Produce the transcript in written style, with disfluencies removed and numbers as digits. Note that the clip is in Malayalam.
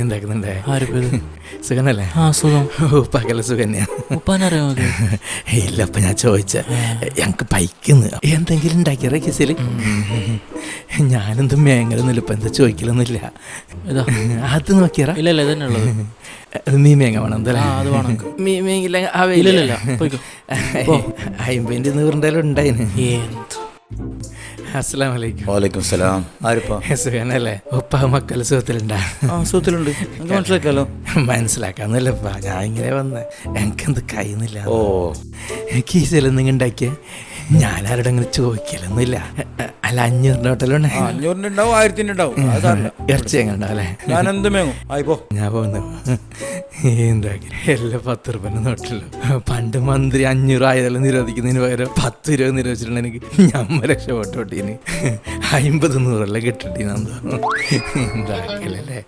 എന്താക്കുന്നുണ്ടേ? ആരിപ്പത്? സുഖനല്ലേ? ആ സുഖം. പകല സുഖന്നെയാ. ഉപ്പാനറിയാമോ അത്? ഇല്ല, അപ്പൊ ഞാൻ ചോദിച്ച ഞങ്ങക്ക് ബൈക്കിന്ന് എന്തെങ്കിലും ഉണ്ടാക്കിയ കേസില് ഞാനെന്തും മേങ്ങലൊന്നുമില്ല. ഇപ്പൊ എന്താ ചോദിക്കലൊന്നുമില്ല. ഇതാ അത് നോക്കിയറാ? ഇല്ല ഇല്ല ഇതന്നെ ഉള്ളത്. നീ മേങ്ങ വേണം എന്തല്ലേ? അത് വേണം. മേങ്ങില്ല ഇല്ല പോയിക്കോ. 50 100 ഉണ്ടായിന്. എന്ത്? അസ്സലാമു അലൈക്കും. വാലൈക്കും സലാം. ആരിപ്പാ? സുഖനല്ലേ? ഉപ്പ മക്കള് സുഖത്തിലുണ്ടാ? ആ സുഖത്തിലുണ്ട്. എനിക്ക് മനസ്സിലാക്കാലോ. മനസ്സിലാക്കാന്നല്ലപ്പാ, ഞാൻ ഇങ്ങനെ വന്നേ. എനിക്കെന്ത് കഴിയുന്നില്ല. ഓ കീസിലും നിങ്ങൾ ഉണ്ടാക്കിയ ഞാനാരോട് അങ്ങനെ ചോദിക്കലൊന്നുമില്ല. അല്ല 500 നോട്ടലുണ്ടേ? 500 ഉണ്ടാവും, 1000 ഉണ്ടാവും. ഇറച്ചി എങ്ങനെ ഉണ്ടാവല്ലേ? ഞാൻ എന്ത് മേങ്ങും. ആയിപ്പോ ഞാൻ പോകുന്നു. എന്താക്കി എല്ലാം 10 രൂപ നോട്ടല്ലോ. പണ്ട് മന്ത്രി 500 ആയതെല്ലാം നിരോധിക്കുന്നതിന് പകരം 10 രൂപ നിരോധിച്ചിട്ടുണ്ടെങ്കിൽ ഞമ്മ രക്ഷപ്പെട്ടോട്ടീന് 50 100 കിട്ടട്ടീനെന്തോ. എന്താക്കലല്ലേ.